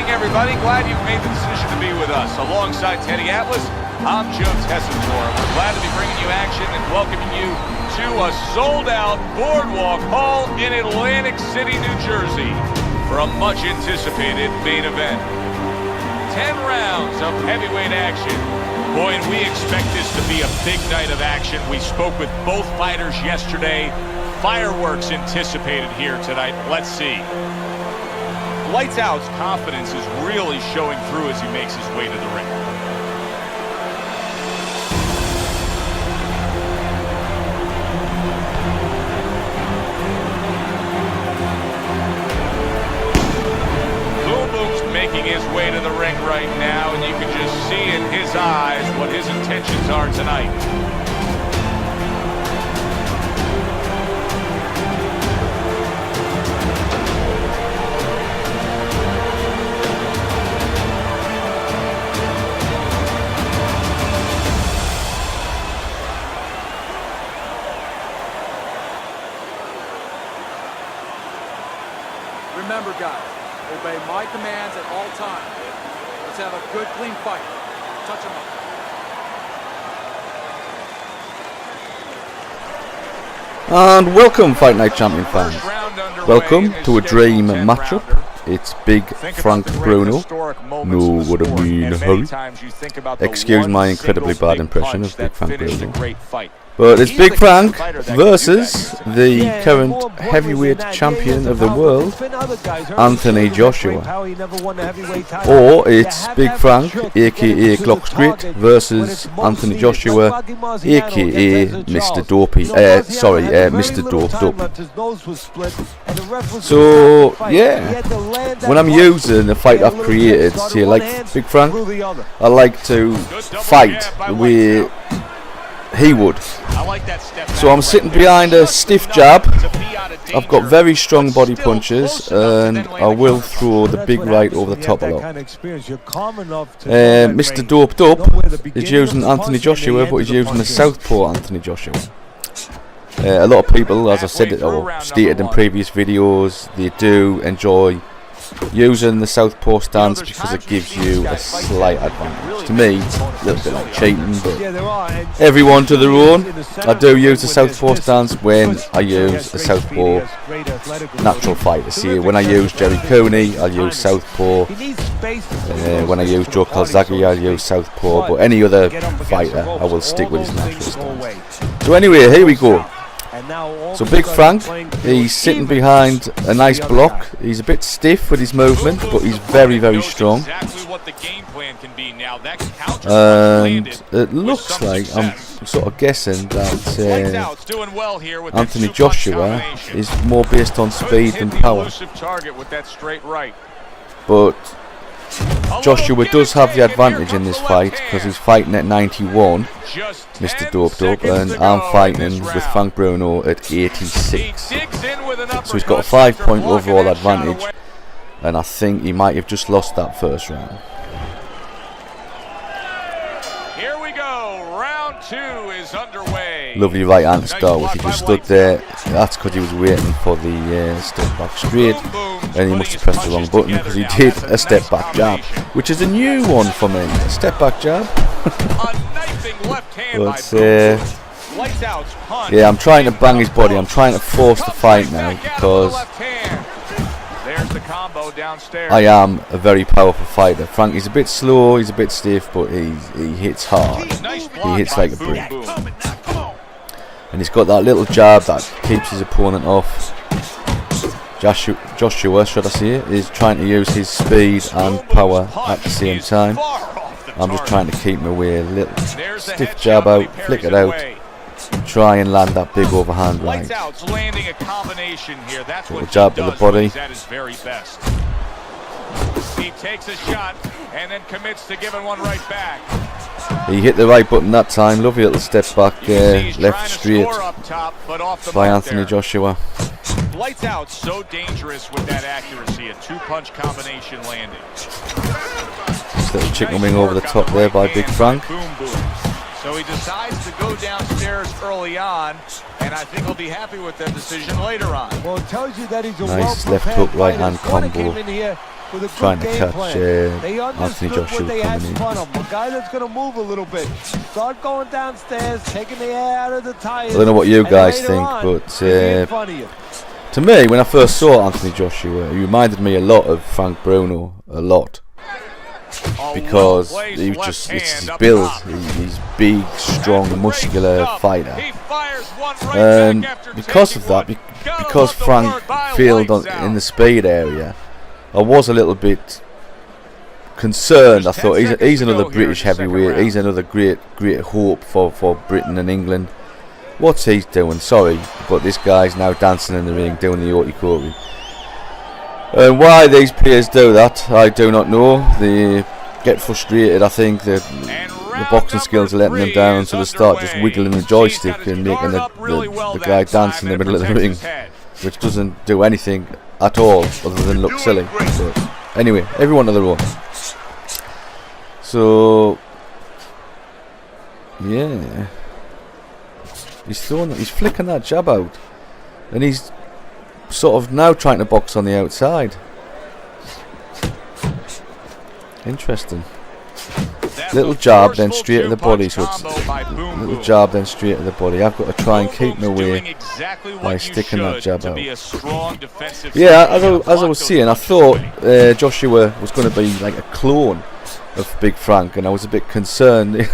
evening, everybody. Glad you've made the decision to be with us. Alongside Teddy Atlas, I'm Joe Tessitore. We're glad to be bringing you action and welcoming you to a sold-out Boardwalk Hall in Atlantic City, New Jersey for a much-anticipated main event. 10 rounds of heavyweight action. Boy, and we expect this to be a big night of action. We spoke with both fighters yesterday. Fireworks anticipated here tonight. Let's see. Lights Out's confidence is really showing through as he makes his way to the ring. Boom Boom's making his way to the ring right now, and you can just see in his eyes what his intentions are tonight. Remember, guys, obey my commands at all times. Let's have a good, clean fight. Touch him up. And welcome, Fight Night Champion fans. Welcome to a dream matchup. It's Big Frank Bruno. No, what I mean, hurry. Excuse my incredibly bad impression of Big Frank Bruno. But it's Big Frank versus the current heavyweight champion of the world, Anthony Joshua. Or it's Big Frank, aka Glockstreet, versus Anthony Joshua, aka Mr. Dopey. Mr. Doped Up. So, yeah, when I'm using a fight I've created, say like Big Frank, I like to fight the way he would. So I'm sitting behind a stiff jab. I've got very strong body punches, and I will throw the big right over the top a lot. Mr. Doped Up is using Anthony Joshua, but he's using the southpaw Anthony Joshua. A lot of people, as I said or stated in previous videos, they do enjoy using the southpaw stance because it gives you a slight advantage. To me, it's a little bit like cheating, but everyone to their own. I do use the southpaw stance when I use a southpaw natural fighter. See, when I use Jerry Cooney, I'll use southpaw. When I use Joe Calzaghe, I'll use southpaw. But any other fighter, I will stick with his natural stance. So anyway, here we go. So Big Frank, he's sitting behind a nice block. He's a bit stiff with his movement, but he's very, very strong. And it looks like, I'm sort of guessing that Anthony Joshua is more based on speed than power. But Joshua does have the advantage in this fight because he's fighting at 91, Mr. Doped Up, and I'm fighting with Frank Bruno at 86. So he's got a 5-point overall advantage, and I think he might have just lost that first round. Here we go, round 2 is underway. Lovely right hand to start with. He just stood there. That's because he was waiting for the step back straight, and he must have pressed the wrong button because he did a step back jab, which is a new one for me. A step back jab. But yeah, I'm trying to bang his body. I'm trying to force the fight now because I am a very powerful fighter. Frank, he's a bit slow, he's a bit stiff, but he hits hard. He hits like a brick. And he's got that little jab that keeps his opponent off. Joshua, should I say, is trying to use his speed and power at the same time. I'm just trying to keep him away. A little stiff jab out, flick it out, try and land that big overhand right. Little jab to the body. He takes a shot and then commits to giving one right back. He hit the right button that time. Lovely little step back, left straight by Anthony Joshua. Lights Out so dangerous with that accuracy, a 2-punch combination landing. This little chicken wing over the top there by Big Frank. So he decides to go downstairs early on, and I think he'll be happy with that decision later on. Well, it tells you that he's a nice left hook, right hand combo. with a good trying to game catch plan. They Anthony understood Joshua what they had coming in in. front of them. A guy that's going to move a little bit. Start going downstairs, taking the air out of the tires. I don't know what you guys later think, on, but he's in front of you. to me, when I first saw Anthony Joshua, he reminded me a lot of Frank Bruno, a lot. Because he was just, it's his build, he's big, strong, muscular fighter, and because of that, because Frank failed in the speed area, I was a little bit concerned. I thought he's another British heavyweight, he's another great hope for Britain and England. What's he doing? Sorry, but this guy's now dancing in the ring, doing the Otikori. And why these players do that, I do not know. They get frustrated. I think the boxing skills are letting them down, so they start just wiggling the joystick and making the guy dance in the middle of the ring, which doesn't do anything at all other than look silly. But anyway, everyone to their own. So yeah, he's flicking that jab out, and he's sort of now trying to box on the outside. Interesting. Little jab, then straight to the body. So it's little jab, then straight to the body. I've got to try and keep my way by sticking that jab out. Yeah, as I was saying, I thought Joshua was going to be like a clone of Big Frank, and I was a bit concerned.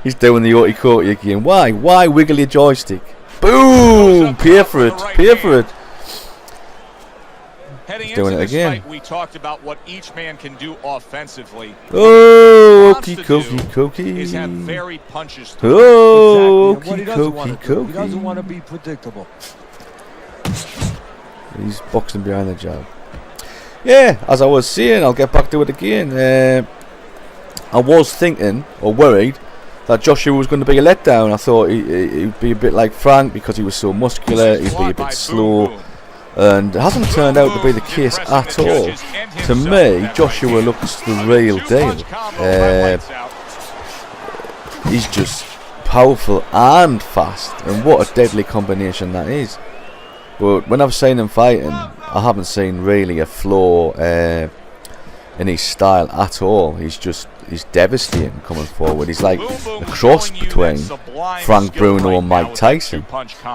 He's doing the Otikori again. Why wiggle your joystick? Boom! Pay for it. Heading doing into it again. Fight, we talked about what each man can do offensively. Oh, He cookie. is have varied punches. Oh, Exactly. And what he doesn't want to be predictable. He's boxing behind the jab. Yeah, as I was saying, I'll get back to it again. I was thinking, or worried, that Joshua was going to be a letdown. I thought he'd be a bit like Frank because he was so muscular, he'd be a bit slow. And it hasn't turned out to be the case at all. To me, Joshua looks the real deal. He's just powerful and fast, and what a deadly combination that is. But when I've seen him fighting, I haven't seen really a flaw in his style at all. He's devastating coming forward. He's like a cross between Frank Bruno and Mike Tyson.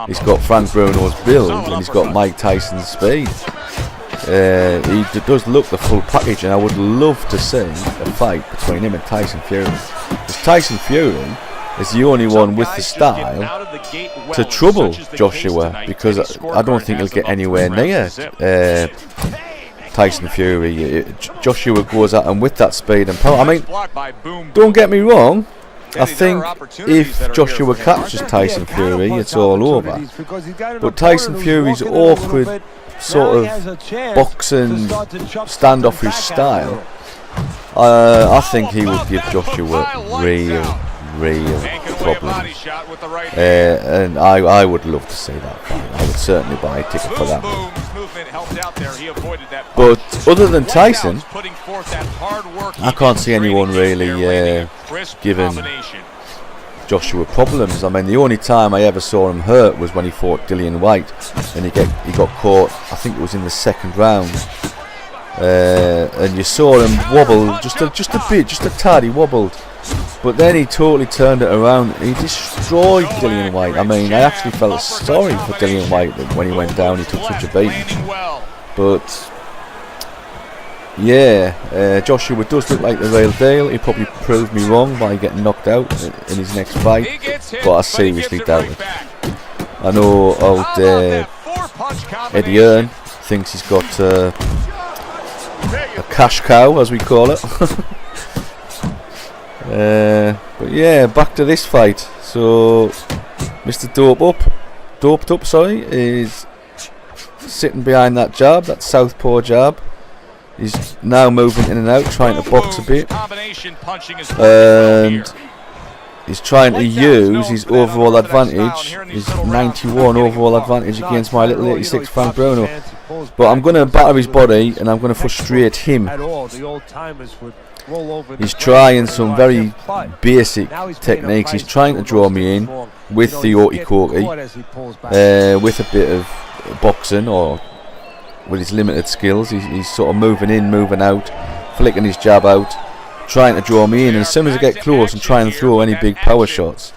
He's got Frank Bruno's build and he's got Mike Tyson's speed. He does look the full package, and I would love to see a fight between him and Tyson Fury. Because Tyson Fury is the only one with the style to trouble Joshua, because I don't think he'll get anywhere near Tyson Fury. Joshua goes at him with that speed and power. I mean, don't get me wrong, I think if Joshua catches Tyson Fury, it's all over. But Tyson Fury's awkward sort of boxing standoffish style, I think he would give Joshua real problems. And I would love to see that fight. I would certainly buy a ticket for that. But other than Tyson, I can't see anyone really giving Joshua problems. I mean, the only time I ever saw him hurt was when he fought Dillian White, and he got caught, I think it was in the second round. And you saw him wobble just a bit, just a tad. He wobbled, but then he totally turned it around. He destroyed Dillian White. I mean, I actually felt sorry for Dillian White when he went down. He took such a beating. But yeah, Joshua does look like the real deal. He probably proved me wrong by getting knocked out in his next fight, but I seriously doubt it. I know old Eddie Earn thinks he's got a cash cow, as we call it. But yeah, back to this fight. So Mr. Doped up, is sitting behind that jab, that southpaw jab. He's now moving in and out, trying to box a bit, and he's trying to use his overall advantage, his 91 overall advantage against my little 86 Frank Bruno. But I'm going to batter his body and I'm going to frustrate him. He's trying some very basic techniques. He's trying to draw me in with the Otikori, with a bit of boxing or with his limited skills. He's sort of moving in, moving out, flicking his jab out, trying to draw me in, and as soon as I get close and try and throw any big power shots,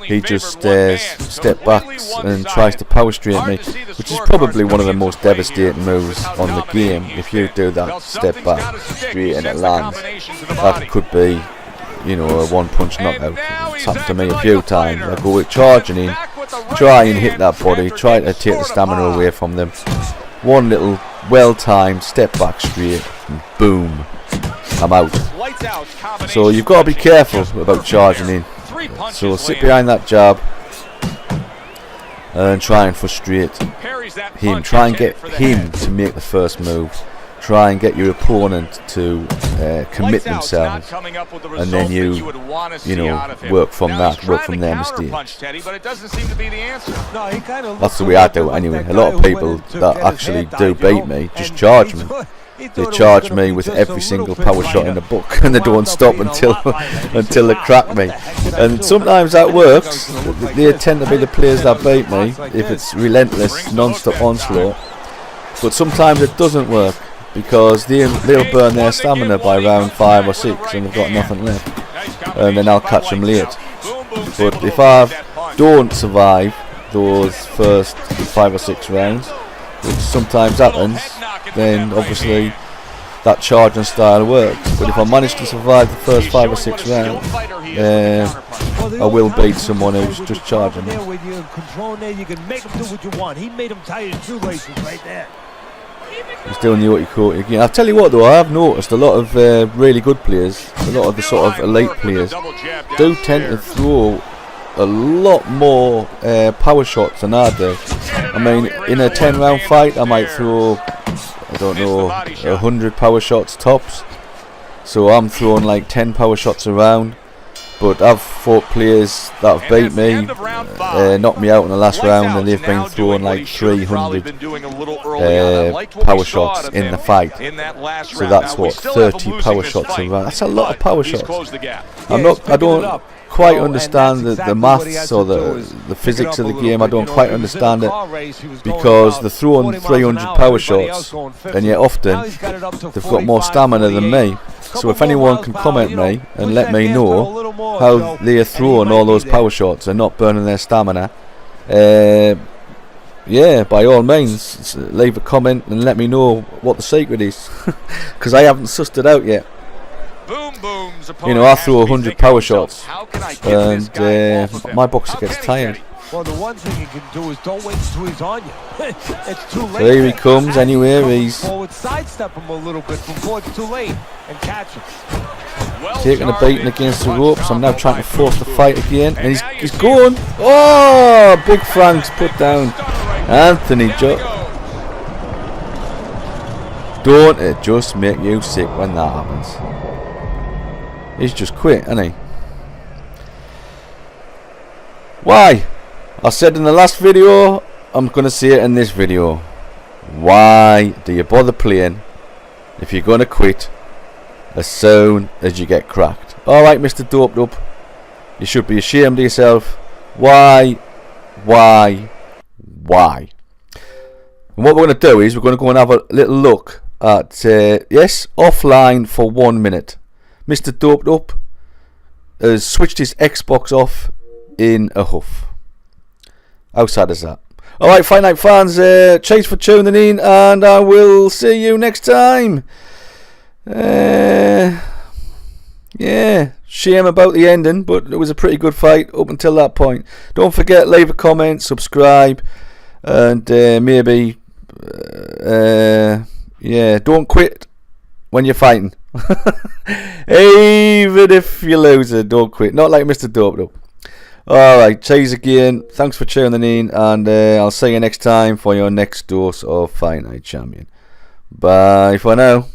he just step backs and tries to power straight me, which is probably one of the most devastating moves on the game. If you do that step back straight and it lands, that could be, you know, a one-punch knockout. It's happened to me a few times. I go with charging in, try and hit that body, try to take the stamina away from them. One little well-timed step back straight, and boom, I'm out. So you've got to be careful about charging in. So sit behind that jab and try and frustrate him. Try and get him to make the first move. Try and get your opponent to commit themselves, and then you know, work from that, work from their mistake. That's the way I do it anyway. A lot of people that actually do beat me just charge me. They charge me with every single power shot in the book, and they don't stop until they crack me. And sometimes that works. They tend to be the players that beat me if it's relentless, non-stop onslaught. But sometimes it doesn't work, because they'll burn their stamina by round 5 or 6 and they've got nothing left, and then I'll catch them late. But if I don't survive those first 5 or 6 rounds, which sometimes happens, then obviously that charging style works. But if I manage to survive the first 5 or 6 rounds, I will beat someone who's just charging me. He's doing the Uchi again. I'll tell you what though, I have noticed a lot of really good players, a lot of the sort of elite players, do tend to throw a lot more power shots than I do. I mean, in a 10 round fight I might throw, I don't know, 100 power shots tops. So I'm throwing like 10 power shots around. But I've fought players that have beat me, knocked me out in the last round, and they've been throwing like 300 power shots in the fight. So that's what, 30 power shots around. That's a lot of power shots. I don't quite understand the maths or the physics of the game. I don't quite understand it, because they're throwing 300 power shots, and yet often they've got more stamina than me. So if anyone can comment me and let me know how they're throwing all those power shots and not burning their stamina, yeah, by all means, leave a comment and let me know what the secret is, because I haven't sussed it out yet. You know, I throw 100 power shots, and my boxer gets tired. Well, the one thing you can do is don't wait until he's on you. It's too late. There he comes anyway. He's forward, sidestep him a little bit before it's too late, and catch him. Taking a beating against the ropes. I'm now trying to force the fight again, and he's going. Oh, Big Frank's put down Anthony. Don't it just make you sick when that happens? He's just quit, hasn't he? Why? I said in the last video, I'm going to say it in this video. Why do you bother playing if you're going to quit as soon as you get cracked? Alright, Mr. Doped Up, you should be ashamed of yourself. Why? And what we're going to do is we're going to go and have a little look at, yes, offline for 1 minute. Mr. Doped Up has switched his Xbox off in a huff. How sad is that? Alright, Fight Night fans, thanks for tuning in, and I will see you next time. Yeah, shame about the ending, but it was a pretty good fight up until that point. Don't forget, leave a comment, subscribe, and maybe, yeah, don't quit when you're fighting. Even if you lose it, don't quit. Not like Mr. Doped Up. Alright, cheers again. Thanks for tuning in, and I'll see you next time for your next dose of Fight Night Champion. Bye for now.